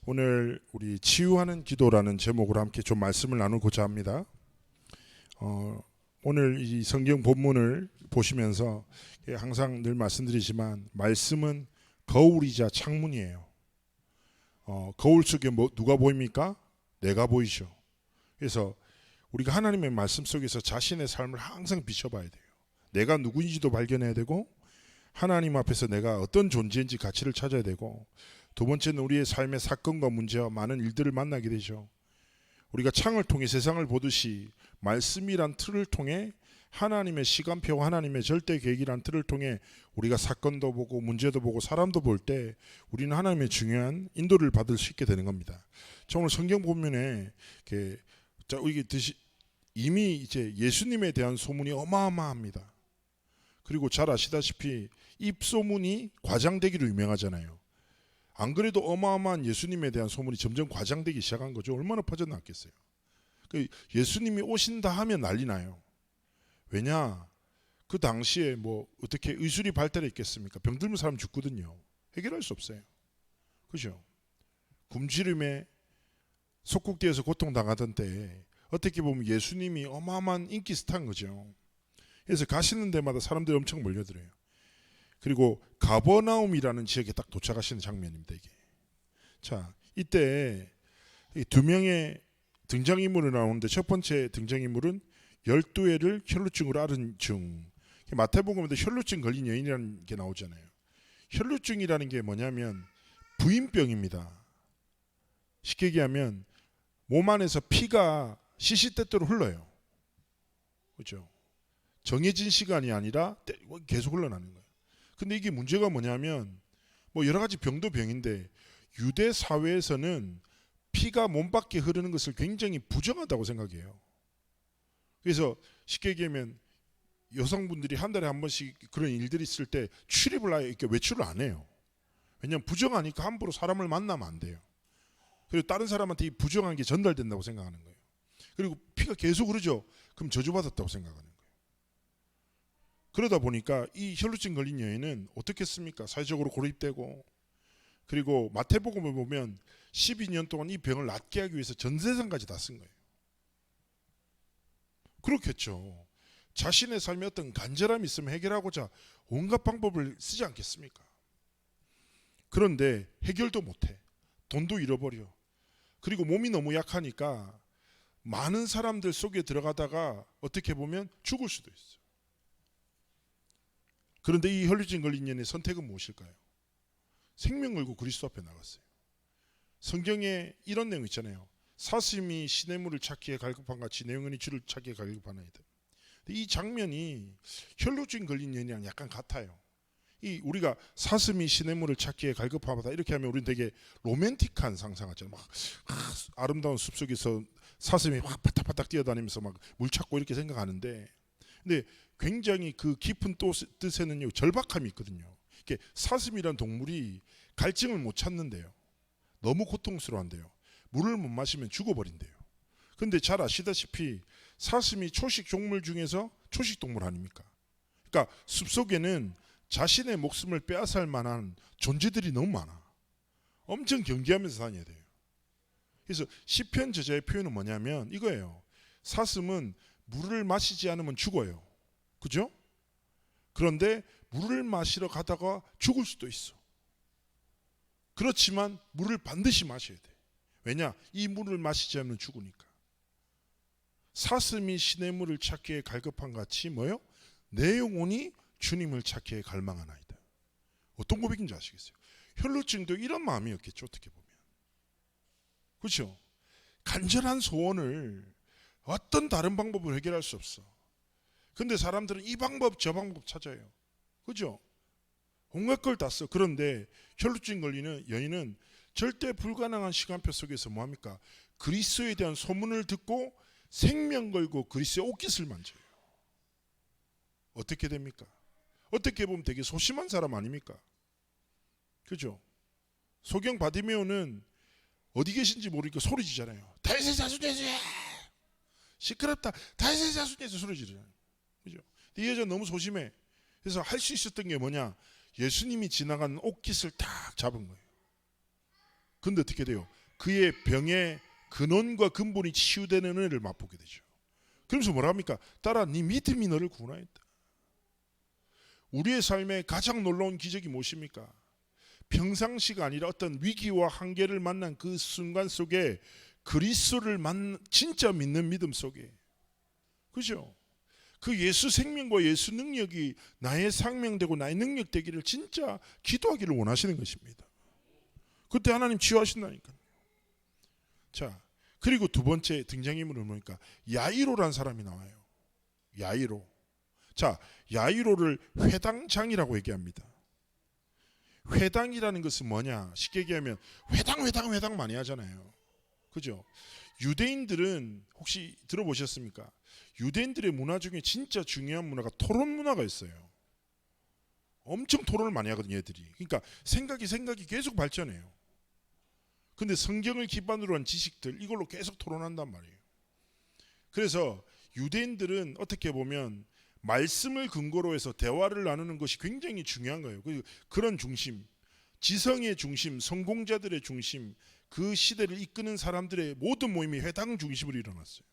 오늘 우리 치유하는 기도라는 제목으로 함께 좀 말씀을 나누고자 합니다. 오늘 이 성경 본문을 보시면서 항상 늘 말씀드리지만 말씀은 거울이자 창문이에요. 거울 속에 누가 보입니까? 내가 보이죠. 그래서 우리가 하나님의 말씀 속에서 자신의 삶을 항상 비춰봐야 돼요. 내가 누구인지도 발견해야 되고 하나님 앞에서 내가 어떤 존재인지 가치를 찾아야 되고, 두 번째는 우리의 삶의 사건과 문제와 많은 일들을 만나게 되죠. 우리가 창을 통해 세상을 보듯이 말씀이란 틀을 통해 하나님의 시간표와 하나님의 절대 계획이란 틀을 통해 우리가 사건도 보고 문제도 보고 사람도 볼 때 우리는 하나님의 중요한 인도를 받을 수 있게 되는 겁니다. 저 오늘 성경 보면에 이미 이제 예수님에 대한 소문이 어마어마합니다. 그리고 잘 아시다시피 입소문이 과장되기로 유명하잖아요. 안 그래도 어마어마한 예수님에 대한 소문이 점점 과장되기 시작한 거죠. 얼마나 퍼져나갔겠어요. 예수님이 오신다 하면 난리 나요. 왜냐? 그 당시에 뭐 어떻게 의술이 발달했겠습니까? 병들면 사람 죽거든요. 해결할 수 없어요. 그죠? 굶주림에 속국되어서 고통당하던 때 어떻게 보면 예수님이 어마어마한 인기 스타인 거죠. 그래서 가시는 데마다 사람들이 엄청 몰려들어요. 그리고 가버나움이라는 지역에 딱 도착하시는 장면입니다. 이게. 자, 이때 두 명의 등장인물이 나오는데, 첫 번째 등장인물은 12회를 혈루증으로 앓은 중. 마태복음에도 혈루증 걸린 여인이라는 게 나오잖아요. 혈루증이라는 게 뭐냐면 부인병입니다. 쉽게 얘기하면 몸 안에서 피가 시시때때로 흘러요. 그렇죠? 정해진 시간이 아니라 계속 흘러나는 거예요. 근데 이게 문제가 뭐냐면, 뭐 여러 가지 병도 병인데 유대 사회에서는 피가 몸 밖에 흐르는 것을 굉장히 부정하다고 생각해요. 그래서 쉽게 얘기하면 여성분들이 한 달에 한 번씩 그런 일들이 있을 때 출입을 아예 이렇게 외출을 안 해요. 왜냐하면 부정하니까 함부로 사람을 만나면 안 돼요. 그리고 다른 사람한테 이 부정한 게 전달된다고 생각하는 거예요. 그리고 피가 계속 흐르죠. 그럼 저주받았다고 생각하는 거예요. 그러다 보니까 이 혈루증 걸린 여인은 어떻게 했습니까? 사회적으로 고립되고, 그리고 마태복음을 보면 12년 동안 이 병을 낫게 하기 위해서 전 재산까지 다 쓴 거예요. 그렇겠죠. 자신의 삶에 어떤 간절함이 있으면 해결하고자 온갖 방법을 쓰지 않겠습니까? 그런데 해결도 못해. 돈도 잃어버려. 그리고 몸이 너무 약하니까 많은 사람들 속에 들어가다가 어떻게 보면 죽을 수도 있어요. 그런데 이 혈루증 걸린 여인의 선택은 무엇일까요? 생명 걸고 그리스도 앞에 나갔어요. 성경에 이런 내용 있잖아요. 사슴이 시냇물을 찾기에 갈급한 같이 내 영혼이 주를 찾기에 갈급하나이다. 이 장면이 혈루증 걸린 여인이랑 약간 같아요. 우리가 사슴이 시냇물을 찾기에 갈급하다 이렇게 하면 우리는 되게 로맨틱한 상상하잖아요. 막 아름다운 숲속에서 사슴이 막 바닥바닥 뛰어다니면서 막 물 찾고 이렇게 생각하는데, 근데 굉장히 그 깊은 뜻에는요 절박함이 있거든요. 이게 사슴이란 동물이 갈증을 못 찾는데요. 너무 고통스러운데요. 물을 못 마시면 죽어버린대요. 근데 잘 아시다시피 사슴이 초식 종물 중에서 초식 동물 아닙니까? 그러니까 숲속에는 자신의 목숨을 빼앗을 만한 존재들이 너무 많아. 엄청 경계하면서 다녀야 돼요. 그래서 시편 저자의 표현은 뭐냐면 이거예요. 사슴은 물을 마시지 않으면 죽어요. 그죠? 그런데 물을 마시러 가다가 죽을 수도 있어. 그렇지만 물을 반드시 마셔야 돼. 왜냐? 이 물을 마시지 않으면 죽으니까. 사슴이 시냇물을 찾기에 갈급한 같이 뭐요? 내 영혼이 주님을 찾기에 갈망하나이다. 어떤 고백인지 아시겠어요? 혈루증도 이런 마음이었겠죠. 어떻게 보면. 그렇죠? 간절한 소원을 어떤 다른 방법으로 해결할 수 없어. 근데 사람들은 이 방법 저 방법 찾아요. 그죠? 온갖 걸 다 써. 그런데 혈루증 걸리는 여인은 절대 불가능한 시간표 속에서 뭐합니까? 그리스도에 대한 소문을 듣고 생명 걸고 그리스도의 옷깃을 만져요. 어떻게 됩니까? 어떻게 보면 되게 소심한 사람 아닙니까? 그죠? 소경 바디메오는 어디 계신지 모르니까 소리 지잖아요. 다윗의 자손 예수! 시끄럽다. 다윗의 자손 예수! 소리 지르잖아요. 그죠? 이 여자 너무 소심해. 그래서 할 수 있었던 게 뭐냐? 예수님이 지나가는 옷깃을 딱 잡은 거예요. 근데 어떻게 돼요? 그의 병의 근원과 근본이 치유되는 은혜를 맛보게 되죠. 그러면서 뭐라 합니까? 딸아, 네 믿음이 너를 구원하였다. 우리의 삶에 가장 놀라운 기적이 무엇입니까? 평상시가 아니라 어떤 위기와 한계를 만난 그 순간 속에 그리스도를 진짜 믿는 믿음 속에, 그죠? 그 예수 생명과 예수 능력이 나의 생명되고 나의 능력 되기를 진짜 기도하기를 원하시는 것입니다. 그때 하나님 치유하신다니까요. 자, 그리고 두 번째 등장인물은 뭡니까? 야이로라는 사람이 나와요. 야이로. 자, 야이로를 회당장이라고 얘기합니다. 회당이라는 것은 뭐냐? 쉽게 얘기하면 회당 많이 하잖아요. 그죠? 유대인들은 혹시 들어보셨습니까? 유대인들의 문화 중에 진짜 중요한 문화가 토론 문화가 있어요. 엄청 토론을 많이 하거든요, 얘들이. 그러니까 생각이 계속 발전해요. 근데 성경을 기반으로 한 지식들, 이걸로 계속 토론한단 말이에요. 그래서 유대인들은 어떻게 보면 말씀을 근거로 해서 대화를 나누는 것이 굉장히 중요한 거예요. 그런 중심, 지성의 중심, 성공자들의 중심, 그 시대를 이끄는 사람들의 모든 모임이 회당 중심으로 일어났어요.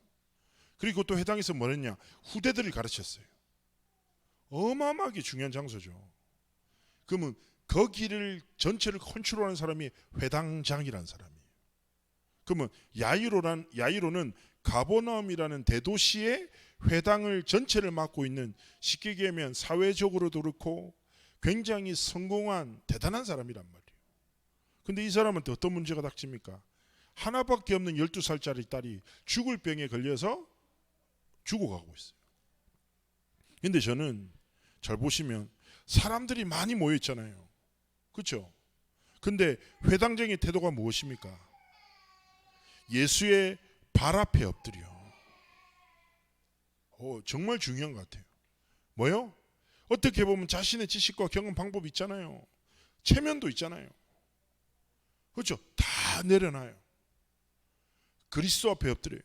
그리고 또 회당에서 뭐 했냐? 후대들을 가르쳤어요. 어마어마하게 중요한 장소죠. 그러면 거기를 전체를 컨트롤하는 사람이 회당장이라는 사람이에요. 그러면 야이로는 가버나움이라는 대도시의 회당을 전체를 맡고 있는, 쉽게 얘기하면 사회적으로도 그렇고 굉장히 성공한 대단한 사람이란 말이에요. 근데 이 사람한테 어떤 문제가 닥칩니까? 하나밖에 없는 12살짜리 딸이 죽을 병에 걸려서 죽어가고 있어요. 근데 저는 잘 보시면 사람들이 많이 모여 있잖아요. 그렇죠? 근데 회당장의 태도가 무엇입니까? 예수의 발 앞에 엎드려. 정말 중요한 것 같아요. 뭐요? 어떻게 보면 자신의 지식과 경험 방법이 있잖아요. 체면도 있잖아요. 그렇죠? 다 내려놔요. 그리스도 앞에 엎드려요.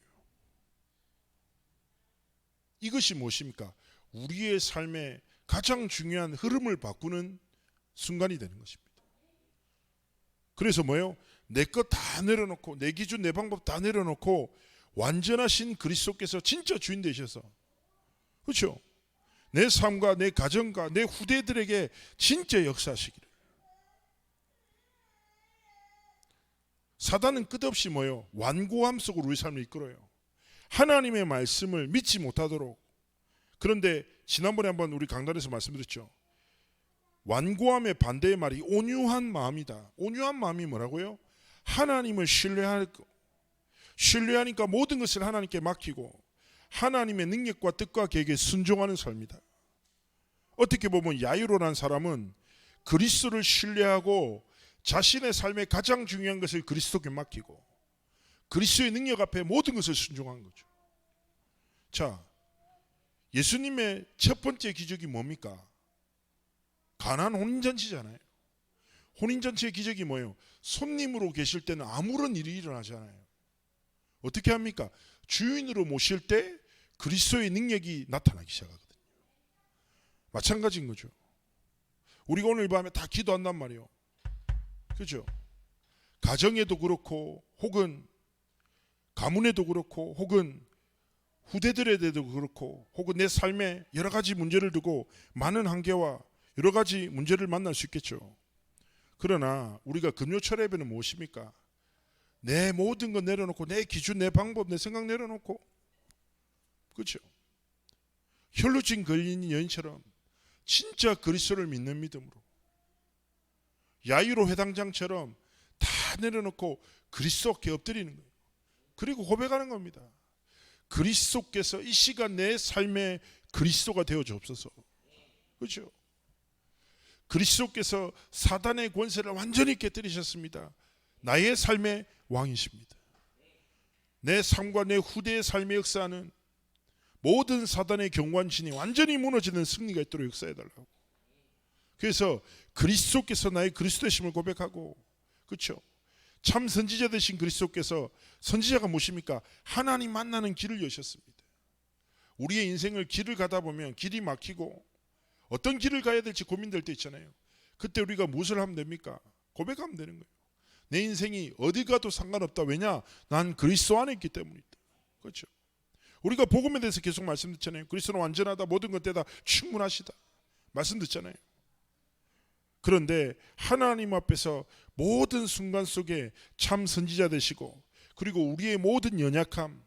이것이 무엇입니까? 우리의 삶의 가장 중요한 흐름을 바꾸는 순간이 되는 것입니다. 그래서 뭐예요? 내 것 다 내려놓고, 내 기준, 내 방법 다 내려놓고 완전하신 그리스도께서 진짜 주인 되셔서, 그렇죠? 내 삶과 내 가정과 내 후대들에게 진짜 역사하시기를. 사단은 끝없이 뭐예요? 완고함 속으로 우리 삶을 이끌어요. 하나님의 말씀을 믿지 못하도록. 그런데 지난번에 한번 우리 강단에서 말씀드렸죠. 완고함의 반대의 말이 온유한 마음이다. 온유한 마음이 뭐라고요? 하나님을 신뢰하니까 모든 것을 하나님께 맡기고 하나님의 능력과 뜻과 계획에 순종하는 삶이다. 어떻게 보면 야이로라는 사람은 그리스도를 신뢰하고 자신의 삶의 가장 중요한 것을 그리스도께 맡기고 그리스도의 능력 앞에 모든 것을 순종한 거죠. 자, 예수님의 첫 번째 기적이 뭡니까? 가나안 혼인잔치잖아요. 혼인잔치의 기적이 뭐예요? 손님으로 계실 때는 아무런 일이 일어나지 않아요. 어떻게 합니까? 주인으로 모실 때 그리스도의 능력이 나타나기 시작하거든요. 마찬가지인 거죠. 우리가 오늘 밤에 다 기도한단 말이에요. 그렇죠? 가정에도 그렇고 혹은 가문에도 그렇고 혹은 후대들에도 그렇고 혹은 내 삶에 여러 가지 문제를 두고 많은 한계와 여러 가지 문제를 만날 수 있겠죠. 그러나 우리가 금요철 예배는 무엇입니까? 내 모든 거 내려놓고 내 기준, 내 방법, 내 생각 내려놓고, 그렇죠? 혈루증 걸린 여인처럼 진짜 그리스도를 믿는 믿음으로 야이로 회당장처럼 다 내려놓고 그리스도께 엎드리는 거예요. 그리고 고백하는 겁니다. 그리스도께서 이 시간 내 삶의 그리스도가 되어 주옵소서. 그렇죠? 그리스도께서 사단의 권세를 완전히 깨뜨리셨습니다. 나의 삶의 왕이십니다. 내 삶과 내 후대의 삶의 역사는 모든 사단의 경관신이 완전히 무너지는 승리가 있도록 역사해달라고. 그래서 그리스도께서 나의 그리스도 되심을 고백하고, 그렇죠? 참 선지자 되신 그리스도께서, 선지자가 무엇입니까? 하나님 만나는 길을 여셨습니다. 우리의 인생을 길을 가다 보면 길이 막히고 어떤 길을 가야 될지 고민될 때 있잖아요. 그때 우리가 무엇을 하면 됩니까? 고백하면 되는 거예요. 내 인생이 어디 가도 상관없다. 왜냐? 난 그리스도 안에 있기 때문이다. 그렇죠? 우리가 복음에 대해서 계속 말씀 듣잖아요. 그리스도는 완전하다. 모든 것 때다 충분하시다. 말씀 듣잖아요. 그런데 하나님 앞에서 모든 순간 속에 참 선지자 되시고, 그리고 우리의 모든 연약함,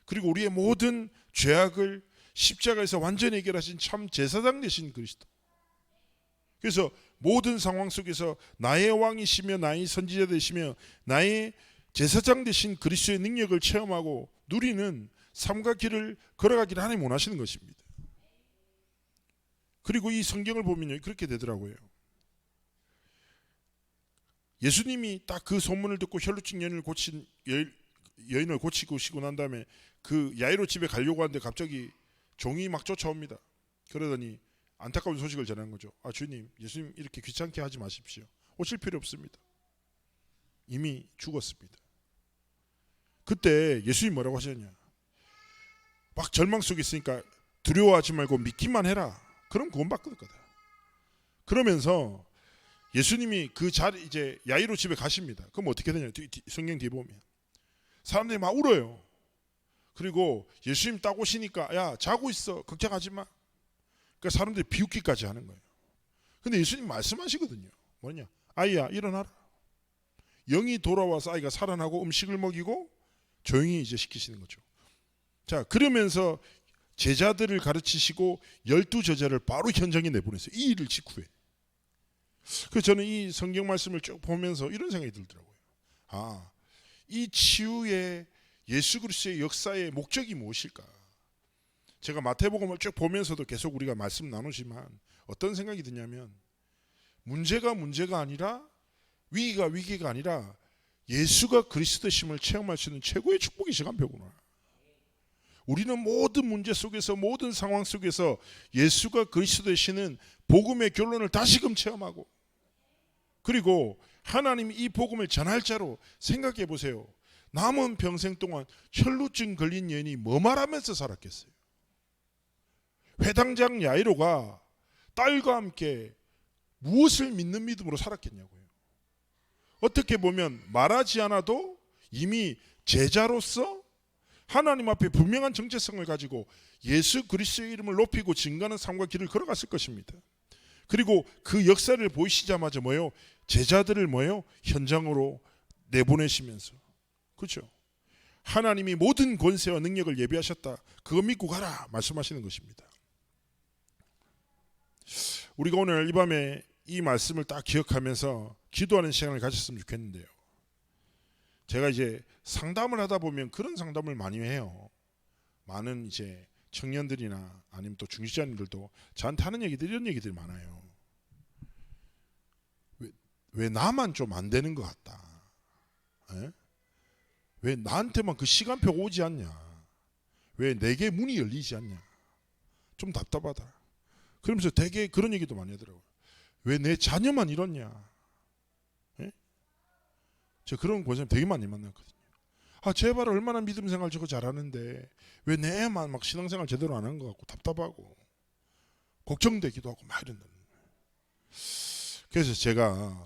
그리고 우리의 모든 죄악을 십자가에서 완전히 해결하신 참 제사장 되신 그리스도. 그래서 모든 상황 속에서 나의 왕이시며 나의 선지자 되시며 나의 제사장 되신 그리스도의 능력을 체험하고 누리는 삶과 길을 걸어가기를 하나님 원하시는 것입니다. 그리고 이 성경을 보면요, 그렇게 되더라고요. 예수님이 딱 그 소문을 듣고 혈루증 여인을 고치고 난 다음에 그 야이로 집에 가려고 하는데 갑자기 종이 막 쫓아옵니다. 그러더니 안타까운 소식을 전한 거죠. 아, 주님, 예수님 이렇게 귀찮게 하지 마십시오. 오실 필요 없습니다. 이미 죽었습니다. 그때 예수님 뭐라고 하셨냐? 막 절망 속에 있으니까 두려워하지 말고 믿기만 해라. 그럼 구원받을 거다. 그러면서 예수님이 그 자리 이제 야이로 집에 가십니다. 그럼 어떻게 되냐? 성경 뒤에 보면 사람들이 막 울어요. 그리고 예수님 딱 오시니까 야, 자고 있어. 걱정하지 마. 그러니까 사람들이 비웃기까지 하는 거예요. 근데 예수님 말씀하시거든요. 뭐냐? 아이야, 일어나라. 영이 돌아와서 아이가 살아나고 음식을 먹이고 조용히 이제 시키시는 거죠. 자, 그러면서 제자들을 가르치시고 12제자를 바로 현장에 내보냈어요. 이 일을 직후에. 그래서 저는 이 성경 말씀을 쭉 보면서 이런 생각이 들더라고요. 아, 이 치유의 예수 그리스도의 역사의 목적이 무엇일까? 제가 마태복음을 쭉 보면서도 계속 우리가 말씀 나누지만 어떤 생각이 드냐면 문제가 아니라 위기가 아니라 예수가 그리스도심을 체험할 수 있는 최고의 축복의 시간표구나. 우리는 모든 문제 속에서 모든 상황 속에서 예수가 그리스도시는 복음의 결론을 다시금 체험하고, 그리고 하나님이 이 복음을 전할 자로 생각해 보세요. 남은 평생 동안 혈루증 걸린 여인이 뭐 말하면서 살았겠어요? 회당장 야이로가 딸과 함께 무엇을 믿는 믿음으로 살았겠냐고요. 어떻게 보면 말하지 않아도 이미 제자로서 하나님 앞에 분명한 정체성을 가지고 예수 그리스도의 이름을 높이고 증거하는 삶과 길을 걸어갔을 것입니다. 그리고 그 역사를 보이시자마자 뭐예요? 제자들을 뭐예요? 현장으로 내보내시면서, 그렇죠? 하나님이 모든 권세와 능력을 예비하셨다. 그거 믿고 가라 말씀하시는 것입니다. 우리가 오늘 이 밤에 이 말씀을 딱 기억하면서 기도하는 시간을 가졌으면 좋겠는데요. 제가 이제 상담을 하다 보면 그런 상담을 많이 해요. 많은 이제 청년들이나 아니면 또 중직자님들도 저한테 하는 얘기들, 이런 얘기들이 많아요. 왜 나만 좀 안 되는 것 같다. 에? 왜 나한테만 그 시간표가 오지 않냐. 왜 내게 문이 열리지 않냐. 좀 답답하다. 그러면서 되게 그런 얘기도 많이 하더라고요. 왜 내 자녀만 이렇냐. 에? 저 그런 고생 되게 많이 만났거든요. 아, 제발 얼마나 믿음 생활 저거 잘하는데 왜 내 애만 막 신앙생활 제대로 안 한 것 같고 답답하고 걱정되기도 하고 막 이런다는 거예요. 그래서 제가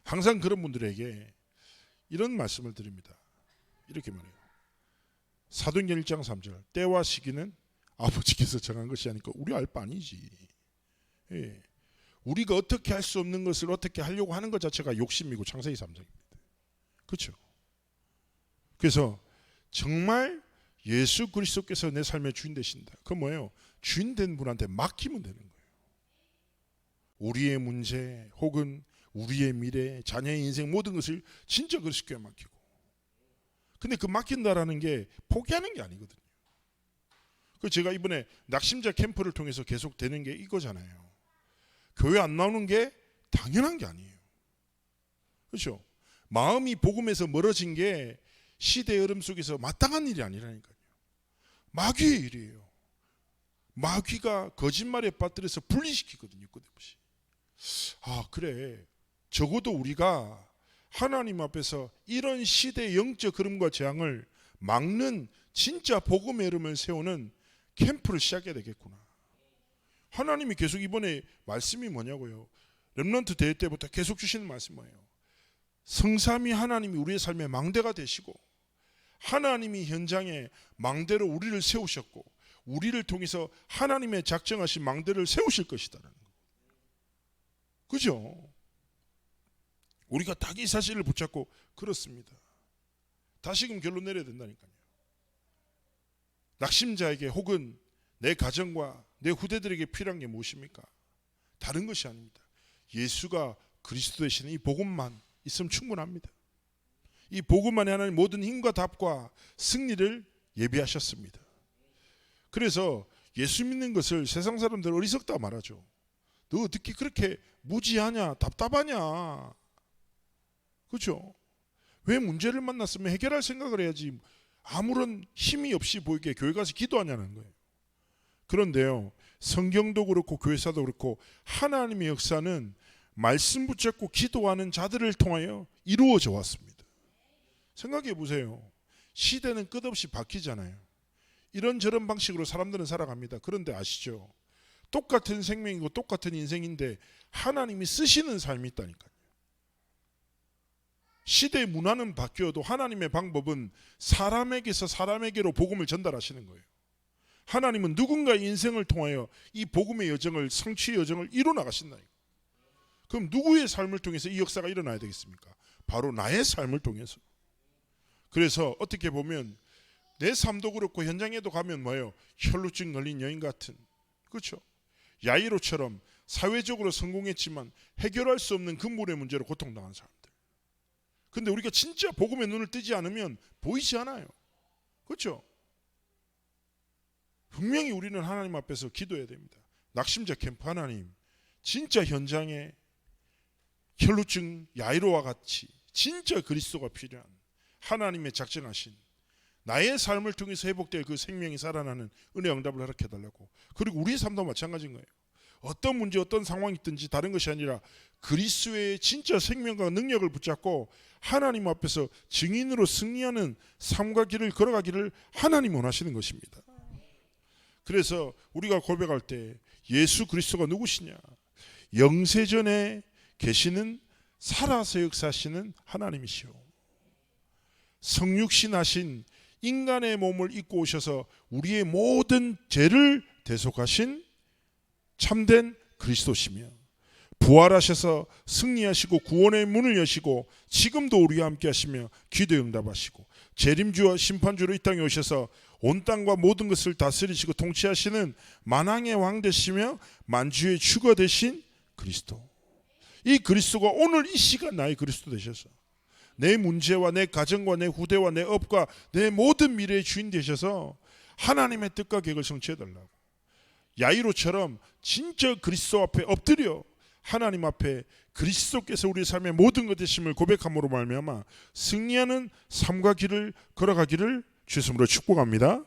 항상 그런 분들에게 이런 말씀을 드립니다. 이렇게 말해요. 사도행전 1장 3절 때와 시기는 아버지께서 정한 것이 아니까 우리 알 바 아니지. 예. 우리가 어떻게 할 수 없는 것을 어떻게 하려고 하는 것 자체가 욕심이고 창세기 3장입니다. 그렇죠? 그래서 정말 예수 그리스도께서 내 삶의 주인 되신다. 그건 뭐예요? 주인 된 분한테 맡기면 되는 거예요. 우리의 문제 혹은 우리의 미래, 자녀의 인생 모든 것을 진짜 그리스도께 맡기고. 근데 그 맡긴다라는 게 포기하는 게 아니거든요. 그 제가 이번에 낙심자 캠프를 통해서 계속 되는 게 이거잖아요. 교회 안 나오는 게 당연한 게 아니에요. 그렇죠? 마음이 복음에서 멀어진 게 시대의 흐름 속에서 마땅한 일이 아니라니까요. 마귀의 일이에요. 마귀가 거짓말에 빠뜨려서 분리시키거든요. 끝없이. 아, 그래. 적어도 우리가 하나님 앞에서 이런 시대의 영적 흐름과 재앙을 막는 진짜 복음의 흐름을 세우는 캠프를 시작해야 되겠구나. 하나님이 계속 이번에 말씀이 뭐냐고요. 렘넌트 대회 때부터 계속 주시는 말씀이 뭐예요? 성삼위 하나님이 우리의 삶의 망대가 되시고 하나님이 현장에 망대로 우리를 세우셨고 우리를 통해서 하나님의 작정하신 망대를 세우실 것이다라는 거. 그죠? 우리가 딱 이 사실을 붙잡고 그렇습니다. 다시금 결론 내려야 된다니까요. 낙심자에게 혹은 내 가정과 내 후대들에게 필요한 게 무엇입니까? 다른 것이 아닙니다. 예수가 그리스도 되시는 이 복음만 있으면 충분합니다. 이 복음 안에 하나님 모든 힘과 답과 승리를 예비하셨습니다. 그래서 예수 믿는 것을 세상 사람들 어리석다 말하죠. 너 어떻게 그렇게 무지하냐, 답답하냐. 그렇죠? 왜 문제를 만났으면 해결할 생각을 해야지 아무런 힘이 없이 보이게 교회 가서 기도하냐는 거예요. 그런데요, 성경도 그렇고 교회사도 그렇고 하나님의 역사는 말씀 붙잡고 기도하는 자들을 통하여 이루어져 왔습니다. 생각해 보세요. 시대는 끝없이 바뀌잖아요. 이런저런 방식으로 사람들은 살아갑니다. 그런데 아시죠? 똑같은 생명이고 똑같은 인생인데 하나님이 쓰시는 삶이 있다니까요. 시대의 문화는 바뀌어도 하나님의 방법은 사람에게서 사람에게로 복음을 전달하시는 거예요. 하나님은 누군가의 인생을 통하여 이 복음의 여정을, 성취의 여정을 이뤄나가신다니까. 그럼 누구의 삶을 통해서 이 역사가 일어나야 되겠습니까? 바로 나의 삶을 통해서. 그래서 어떻게 보면 내 삶도 그렇고 현장에도 가면 뭐예요? 혈루증 걸린 여인 같은, 그렇죠? 야이로처럼 사회적으로 성공했지만 해결할 수 없는 근본의 문제로 고통당한 사람들. 근데 우리가 진짜 복음의 눈을 뜨지 않으면 보이지 않아요. 그렇죠? 분명히 우리는 하나님 앞에서 기도해야 됩니다. 낙심자 캠프 하나님, 진짜 현장에 혈루증 야이로와 같이 진짜 그리스도가 필요한 하나님의 작정하신 나의 삶을 통해서 회복될 그 생명이 살아나는 은혜 응답을 허락해달라고. 그리고 우리의 삶도 마찬가지인 거예요. 어떤 문제 어떤 상황이 있든지 다른 것이 아니라 그리스도의 진짜 생명과 능력을 붙잡고 하나님 앞에서 증인으로 승리하는 삶과 길을 걸어가기를 하나님 원하시는 것입니다. 그래서 우리가 고백할 때 예수 그리스도가 누구시냐? 영세전에 계시는 살아서 역사하시는 하나님이시오. 성육신 하신 인간의 몸을 입고 오셔서 우리의 모든 죄를 대속하신 참된 그리스도시며 부활하셔서 승리하시고 구원의 문을 여시고 지금도 우리와 함께 하시며 기도에 응답하시고 재림주와 심판주로 이 땅에 오셔서 온 땅과 모든 것을 다스리시고 통치하시는 만왕의 왕 되시며 만주의 주가 되신 그리스도. 이 그리스도가 오늘 이 시간 나의 그리스도 되셔서 내 문제와 내 가정과 내 후대와 내 업과 내 모든 미래의 주인 되셔서 하나님의 뜻과 계획을 성취해달라고. 야이로처럼 진짜 그리스도 앞에 엎드려 하나님 앞에 그리스도께서 우리 삶의 모든 것 되심을 고백함으로 말미암아 승리하는 삶과 길을 걸어가기를 주의 이름으로 축복합니다.